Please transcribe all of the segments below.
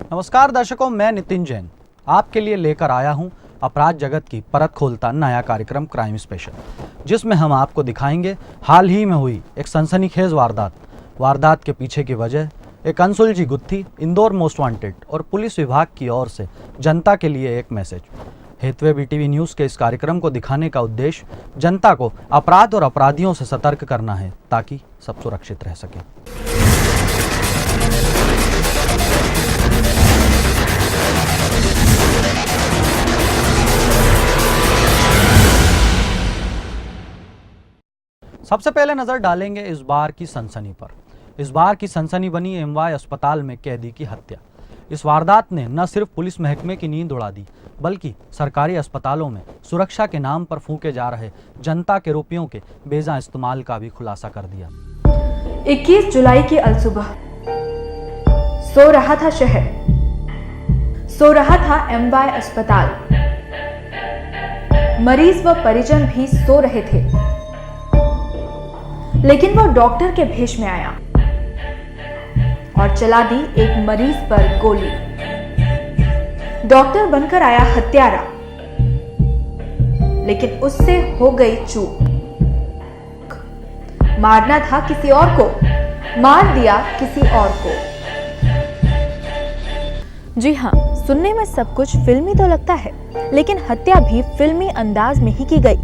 नमस्कार दर्शकों, मैं नितिन जैन आपके लिए लेकर आया हूं अपराध जगत की परत खोलता नया कार्यक्रम क्राइम स्पेशल, जिसमें हम आपको दिखाएंगे हाल ही में हुई एक सनसनीखेज वारदात के पीछे की वजह, एक अनसुलझी गुत्थी, इंदौर मोस्ट वांटेड और पुलिस विभाग की ओर से जनता के लिए एक मैसेज। हेतवे BTV न्यूज़ के इस कार्यक्रम को दिखाने का उद्देश्य जनता को अपराध और अपराधियों से सतर्क करना है, ताकि सब सुरक्षित रह सके। सबसे पहले नजर डालेंगे इस बार की सनसनी पर। इस बार की सनसनी बनी MY अस्पताल में कैदी की हत्या। इस वारदात ने न सिर्फ पुलिस महकमे की नींद उड़ा दी, बल्कि सरकारी अस्पतालों में सुरक्षा के नाम पर फूंके जा रहे जनता के रुपयों के बेजा इस्तेमाल का भी खुलासा कर दिया। 21 जुलाई की अलसुबह सो रहा था शहर, सो रहा था MY अस्पताल। मरीज व परिजन भी सो रहे थे, लेकिन वो डॉक्टर के भेष में आया और चला दी एक मरीज पर गोली। डॉक्टर बनकर आया हत्यारा, लेकिन उससे हो गई चूक। मारना था किसी और को, मार दिया किसी और को। जी हाँ, सुनने में सब कुछ फिल्मी तो लगता है, लेकिन हत्या भी फिल्मी अंदाज में ही की गई,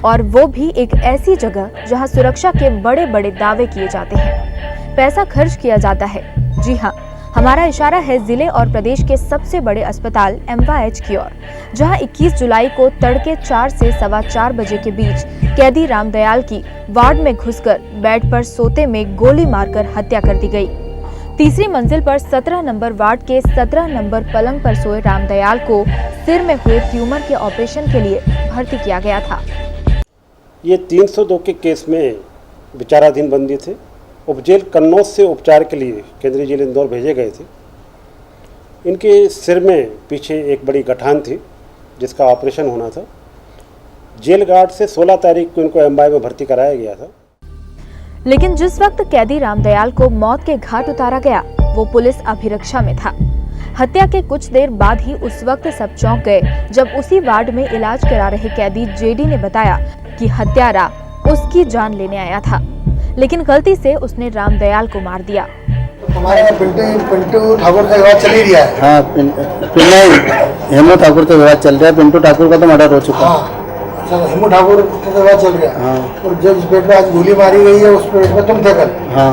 और वो भी एक ऐसी जगह जहां सुरक्षा के बड़े बड़े दावे किए जाते हैं, पैसा खर्च किया जाता है। जी हाँ, हमारा इशारा है जिले और प्रदेश के सबसे बड़े अस्पताल MYH की ओर, जहां 21 जुलाई को तड़के 4 से सवा 4 बजे के बीच कैदी रामदयाल की वार्ड में घुसकर बेड पर सोते में गोली मारकर हत्या कर दी गई। तीसरी मंजिल पर 17 नंबर वार्ड के 17 नंबर पलंग पर सोए रामदयाल को सिर में हुए ट्यूमर के ऑपरेशन के लिए भर्ती किया गया था। ये 302 के केस में विचाराधीन बंदी थे। उपजेल कन्नौज से उपचार के लिए केंद्रीय जेल इंदौर भेजे गए थे। इनके सिर में पीछे एक बड़ी गठान थी, जिसका ऑपरेशन होना था। जेल गार्ड से 16 तारीख को इनको MY में भर्ती कराया गया था। लेकिन जिस वक्त कैदी रामदयाल को मौत के घाट उतारा गया, वो पुलिस अभिरक्षा में था। हत्या के कुछ देर बाद ही उस वक्त सब चौंक गए, जब उसी वार्ड में इलाज करा रहे कैदी JD ने बताया कि हत्यारा उसकी जान लेने आया था, लेकिन गलती से उसने रामदयाल को मार दिया। हमारे पिंटू ठाकुर का विवाद चल ही रहा है। हाँ, हेमू ठाकुर का विवाद चल रहा है। पिंटू ठाकुर का तो मर्डर हो चुका है। अच्छा, हेमू ठाकुर का विवाद चल रहा है। हाँ। और जब पेट में आज गोली मारी गई है, उस पेट में तुम थे कल। हाँ।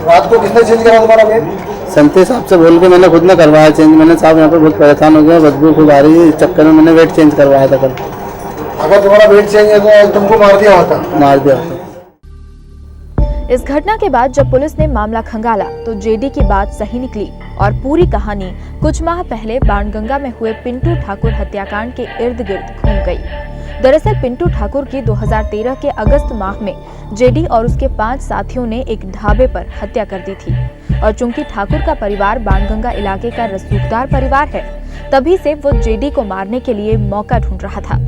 रात को किसने चेंज करा तुम्हारा पेट? संते साहब से बोल के मैंने खुद ने करवाया चेंज। मैंने साहब यहाँ पर बहुत परेशान हो गया, बदबू खूब आ रही है, इस चक्कर में मैंने वेट चेंज करवाया था कल। अगर तुम्हारा वेट चेंज है तो तुमको मार दिया होता। इस घटना के बाद जब पुलिस ने मामला खंगाला, तो JD की बात सही निकली और पूरी कहानी कुछ माह पहले बाणगंगा में हुए पिंटू ठाकुर हत्याकांड के इर्द गिर्द घूम गई। दरअसल पिंटू ठाकुर की 2013 के अगस्त माह में JD और उसके 5 साथियों ने एक ढाबे पर हत्या कर दी थी, और चूंकि ठाकुर का परिवार बाणगंगा इलाके का रसूखदार परिवार है, तभी से वो JD को मारने के लिए मौका ढूंढ रहा था।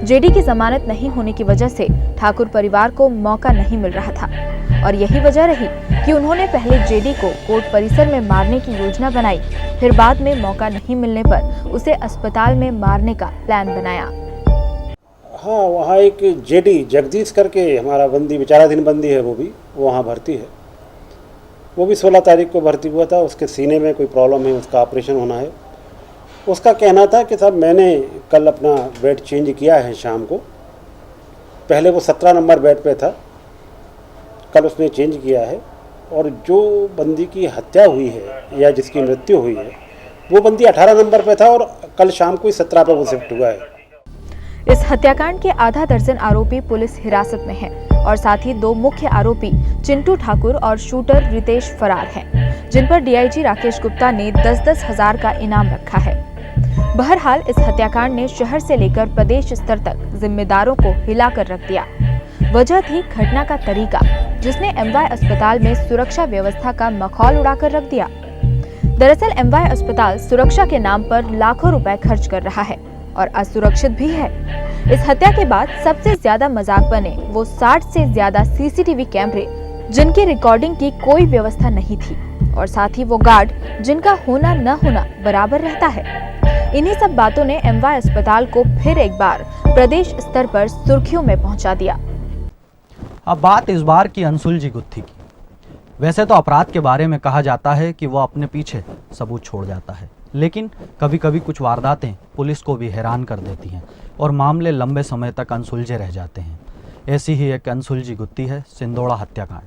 JD की जमानत नहीं होने की वजह से ठाकुर परिवार को मौका नहीं मिल रहा था, और यही वजह रही कि उन्होंने पहले JD को कोर्ट परिसर में मारने की योजना बनाई, फिर बाद में मौका नहीं मिलने पर उसे अस्पताल में मारने का प्लान बनाया। हाँ, वहाँ एक JD जगदीश करके हमारा बंदी, विचाराधीन बंदी है, वो भी वहाँ भर्ती है। वो भी 16 तारीख को भर्ती हुआ था। उसके सीने में कोई प्रॉब्लम है, उसका ऑपरेशन होना है। उसका कहना था कि साहब मैंने कल अपना बेड चेंज किया है शाम को। पहले वो 17 नंबर बेड पे था, कल उसने चेंज किया है। और जो बंदी की हत्या हुई है या जिसकी मृत्यु हुई है, वो बंदी 18 नंबर पे था और कल शाम को 17 पर वो शिफ्ट हुआ है। इस हत्याकांड के आधा दर्जन आरोपी पुलिस हिरासत में हैं, और साथ ही 2 मुख्य आरोपी चिंटू ठाकुर और शूटर रितेश फरार हैं, जिन पर DIG राकेश गुप्ता ने 10-10 हजार का इनाम रखा है। बहरहाल इस हत्याकांड ने शहर से लेकर प्रदेश स्तर तक जिम्मेदारों को हिलाकर रख दिया। वजह थी घटना का तरीका, जिसने MY अस्पताल में सुरक्षा व्यवस्था का मखौल उड़ाकर रख दिया। दरअसल MY अस्पताल सुरक्षा के नाम पर लाखों रुपए खर्च कर रहा है और असुरक्षित भी है। इस हत्या के बाद सबसे ज्यादा मजाक बने वो 60 से ज्यादा CCTV कैमरे, जिनकी रिकॉर्डिंग की कोई व्यवस्था नहीं थी और साथ ही वो गार्ड जिनका होना न होना बराबर रहता है। इन्हीं सब बातों ने एमवाय अस्पताल को फिर एक बार प्रदेश स्तर पर सुर्खियों में पहुंचा दिया। अब बात इस बार की अनसुलझी गुत्थी की। वैसे तो अपराध के बारे में कहा जाता है कि वो अपने पीछे सबूत छोड़ जाता है, लेकिन कभी कभी कुछ वारदातें पुलिस को भी हैरान कर देती हैं और मामले लंबे समय तक अनसुलझे रह जाते हैं। ऐसी ही एक अनसुलझी गुत्थी है सिंदोड़ा हत्याकांड।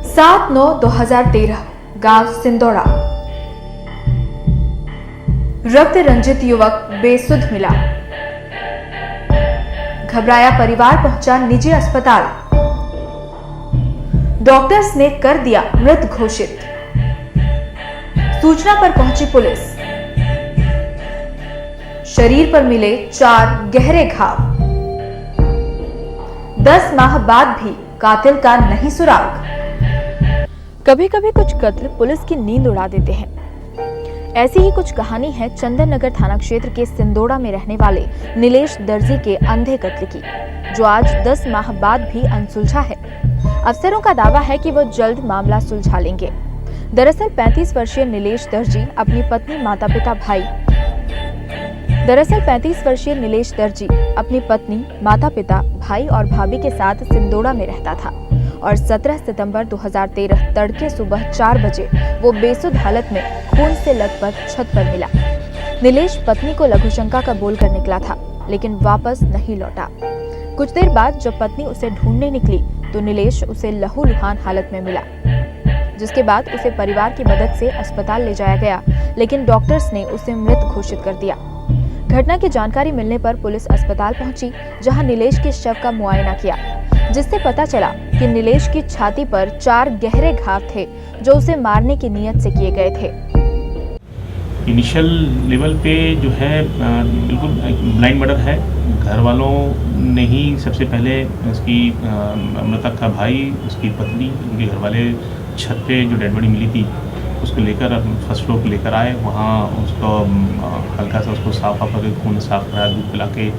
7/9/2013 गांव सिंदोड़ा। रक्त रंजित युवक बेसुध मिला। घबराया परिवार पहुंचा निजी अस्पताल। डॉक्टर्स ने कर दिया मृत घोषित। सूचना पर पहुंची पुलिस। शरीर पर मिले 4 गहरे घाव। 10 माह बाद भी कातिल का नहीं सुराग। कभी कभी कुछ कत्ल पुलिस की नींद उड़ा देते हैं। ऐसी ही कुछ कहानी है चंदन नगर थाना क्षेत्र के सिंदोड़ा में रहने वाले नीलेश दर्जी के अंधे कत्ल की, जो आज 10 माह बाद भी अनसुलझा है। अफसरों का दावा है कि वो जल्द मामला सुलझा लेंगे। दरअसल 35 वर्षीय नीलेश दर्जी अपनी पत्नी माता पिता भाई और भाभी के साथ सिंदोड़ा में रहता था और 17 सितंबर 2013 तड़के सुबह 4 बजे वो बेसुध हालत में खून से लथपथ छत पर मिला। नीलेश पत्नी को लघुशंका का बोलकर निकला था, लेकिन वापस नहीं लौटा। कुछ देर बाद जब पत्नी उसे ढूंढने निकली तो नीलेश उसे लहूलुहान हालत में मिला, जिसके बाद उसे परिवार की मदद से अस्पताल ले जाया गया, लेकिन डॉक्टर्स ने उसे मृत घोषित कर दिया। घटना की जानकारी मिलने पर पुलिस अस्पताल पहुंची, जहां नीलेश के शव का मुआयना किया, जिससे पता चला कि नीलेश की छाती पर 4 गहरे घाव थे, जो उसे मारने की नीयत से किए गए थे। इनिशियल लेवल पे जो है बिल्कुल ब्लाइंड मर्डर है। घर वालों ने ही सबसे पहले उसकी मृतक का भाई, उसकी पत्नी, उनके घर वाले छत पे जो डेड बॉडी मिली थी उसको लेकर फर्स्ट फ्लोर पे लेकर आए। वहाँ उसको हल्का सा उसको साफ करके खून साफ कराया, दूध पिला के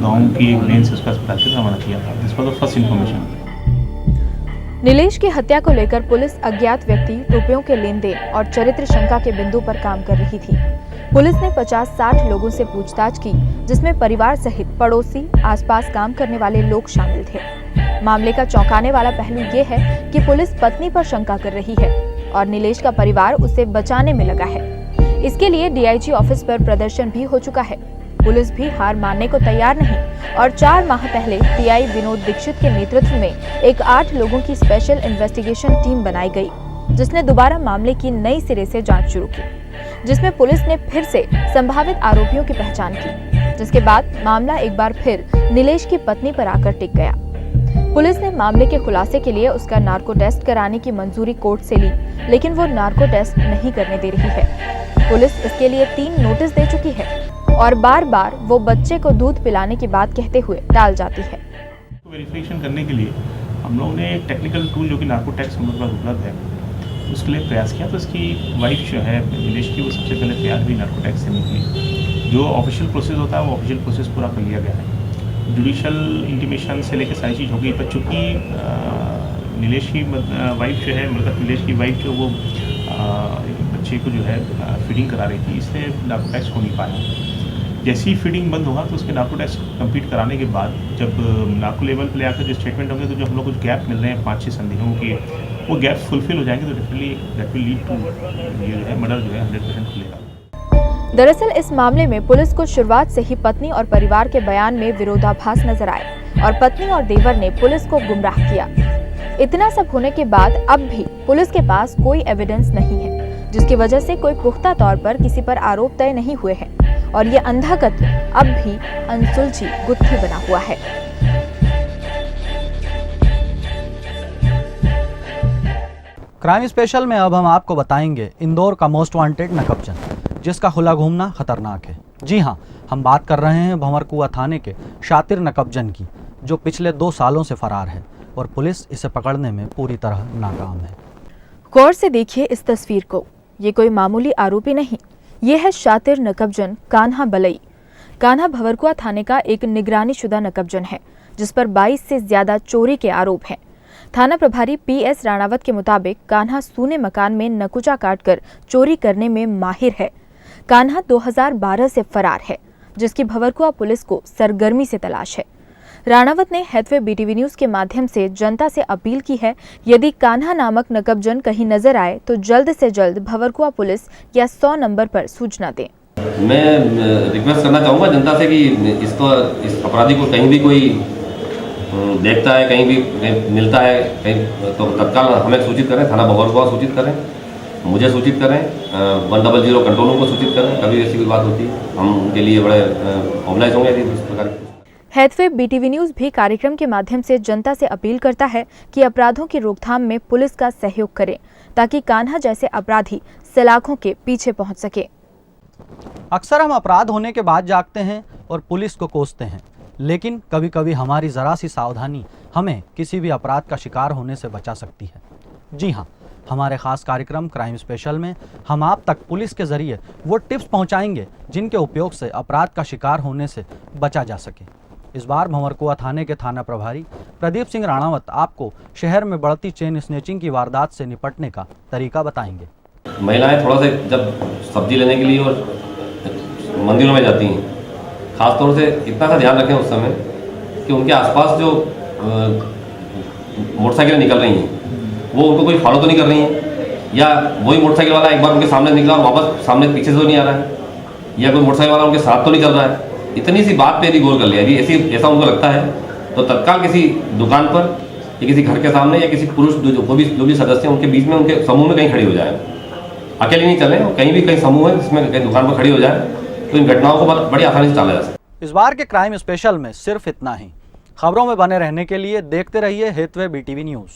गाँव की एक लेन से उसका अस्पताल से रवाना किया था। This was the first information. Nilesh की हत्या को लेकर पुलिस अज्ञात व्यक्ति रुपयों के लेन देन और चरित्र शंका के बिंदु पर काम कर रही थी। पुलिस ने 50-60 लोगों से पूछताछ की, जिसमें परिवार सहित पड़ोसी, आसपास काम करने वाले लोग शामिल थे। मामले का चौंकाने वाला पहलू ये है कि पुलिस पत्नी पर शंका कर रही है और नीलेश का परिवार उसे बचाने में लगा है। इसके लिए डीआईजी ऑफिस पर प्रदर्शन भी हो चुका है। पुलिस भी हार मानने को तैयार नहीं और 4 माह पहले पीआई विनोद दीक्षित के नेतृत्व में एक 8 लोगों की स्पेशल इन्वेस्टिगेशन टीम बनाई गई, जिसने दोबारा मामले की नई सिरे से जांच शुरू की, जिसमें पुलिस ने फिर से संभावित आरोपियों की पहचान की, जिसके बाद मामला एक बार फिर नीलेश की पत्नी पर आकर टिक गया। पुलिस ने मामले के खुलासे के लिए उसका नार्को टेस्ट कराने की मंजूरी कोर्ट से ली, लेकिन वो नार्को टेस्ट नहीं करने दे रही है। पुलिस इसके लिए 3 नोटिस दे चुकी है और बार-बार वो बच्चे को दूध पिलाने की बात कहते हुए टाल जाती है। वेरिफिकेशन करने के लिए हम लोगों ने एक टेक्निकल टूल जो कि नार्को टेस्ट हम लोग का उपलब्ध है, उसके लिए प्रयास किया। तो इसकी वाइफ जो है नीलेश की, वो सबसे पहले तैयार हुई नार्को टेस्ट से निकली। जो ऑफिशियल प्रोसेस होता है वो ऑफिशियल प्रोसेस पूरा कर लिया गया है। जुडिशल इंटीमेशन से लेकर सारी चीज़ हो गई, पर चूँकि नीलेश की वाइफ जो है, मृतक नीलेश की वाइफ जो वो बच्चे को जो है फीडिंग करा रही थी, इसलिए नार्को टेस्ट हो नहीं पाया। जैसे ही फीडिंग बंद होगा तो उसके नार्को टेस्ट कंप्लीट कराने के बाद जब नार्को लेवल पर ले आकर जो स्टेटमेंट होंगे, तो जो हम लोग कुछ गैप मिल रहे हैं 5-6 संदेहों के, वो गैप फुलफिल हो जाएंगे, तो definitely that will lead to ये जो है मर्डर जो है 100% खुलेगा। दरअसल इस मामले में पुलिस को शुरुआत से ही पत्नी और परिवार के बयान में विरोधाभास नजर आए और पत्नी और देवर ने पुलिस को गुमराह किया। इतना सब होने के बाद अब भी पुलिस के पास कोई एविडेंस नहीं है, जिसकी वजह से कोई पुख्ता तौर पर किसी पर आरोप तय नहीं हुए हैं और ये अंधा कत्ल अब भी अनसुलझी गुत्थी बना हुआ है। क्राइम स्पेशल में अब हम आपको बताएंगे इंदौर का मोस्ट वांटेड नकबचंद, जिसका खुला घूमना खतरनाक है। जी हाँ, हम बात कर रहे हैं भंवरकुआ थाने के शातिर नकबचंद की, जो पिछले 2 सालों से फरार है और पुलिस इसे पकड़ने में पूरी तरह नाकाम है। गौर से देखिए इस तस्वीर को। ये कोई मामूली आरोपी नहीं, ये है शातिर नकबचंद कान्हा बलई। कान्हा भंवरकुआ थाने का एक निगरानी शुदा नकबचंद है, जिस पर 22 से ज्यादा चोरी के आरोप हैं। थाना प्रभारी PS राणावत के मुताबिक कान्हा सूने मकान में नकुचा काटकर चोरी करने में माहिर है। कान्हा 2012 से फरार है, जिसकी भंवरकुआ पुलिस को सरगर्मी से तलाश है। राणावत ने हैथवे BTV न्यूज के माध्यम से जनता से अपील की है, यदि कान्हा नामक नकबजन कहीं नजर आए तो जल्द से जल्द भंवरकुआ पुलिस या 100 नंबर पर सूचना दें। मैं रिक्वेस्ट करना चाहूँगा जनता से कि इस अपराधी को कहीं भी कोई देखता है, कहीं भी मिलता है, कहीं तो तत्काल हमें सूचित करें, थाना भंवरकुआ सूचित करें, मुझे सूचित करें, 100 कंट्रोल रूम को सूचित करें। कभी ऐसी कोई बात होती है हम उनके लिए बड़े ऑब्लाइज होंगे यदि इस प्रकार की। हैथवे BTV न्यूज भी कार्यक्रम के माध्यम से जनता से अपील करता है कि अपराधों की रोकथाम में पुलिस का सहयोग करें, ताकि कान्हा जैसे अपराधी सलाखों के पीछे पहुंच सके। अक्सर हम अपराध होने के बाद जागते हैं और पुलिस को कोसते हैं, लेकिन कभी कभी हमारी ज़रा सी सावधानी हमें किसी भी अपराध का शिकार होने से बचा सकती है। जी हाँ, हमारे ख़ास कार्यक्रम क्राइम स्पेशल में हम आप तक पुलिस के ज़रिए वो टिप्स पहुंचाएंगे जिनके उपयोग से अपराध का शिकार होने से बचा जा सके। इस बार भंवरकुआ थाने के थाना प्रभारी प्रदीप सिंह राणावत आपको शहर में बढ़ती चेन स्नेचिंग की वारदात से निपटने का तरीका बताएंगे। महिलाएं थोड़ा सा जब सब्जी लेने के लिए और मंदिरों में जाती हैं, खास तौर से इतना सा ध्यान रखें उस समय कि उनके आसपास जो मोटरसाइकिलें निकल रही हैं वो उनको कोई फॉलो तो नहीं कर रही हैं, या वही मोटरसाइकिल वाला एक बार उनके सामने निकला और वापस सामने पीछे से तो नहीं आ रहा है, या कोई मोटरसाइकिल वाला उनके साथ तो नहीं चल रहा है। इतनी सी बात पे यदि गौर कर लिया, यदि ऐसा उनको लगता है तो तत्काल किसी दुकान पर या किसी घर के सामने या किसी पुरुष जो भी सदस्य उनके बीच में, उनके समूह में कहीं खड़ी हो जाए। अकेले नहीं चलें, और कहीं भी कहीं समूह है जिसमें कहीं दुकान पर खड़ी हो जाए तो इन घटनाओं को बड़ी आसानी से टाला जा सकता है। इस बार के क्राइम स्पेशल में सिर्फ इतना ही। खबरों में बने रहने के लिए देखते रहिए हैथवे BTV न्यूज़।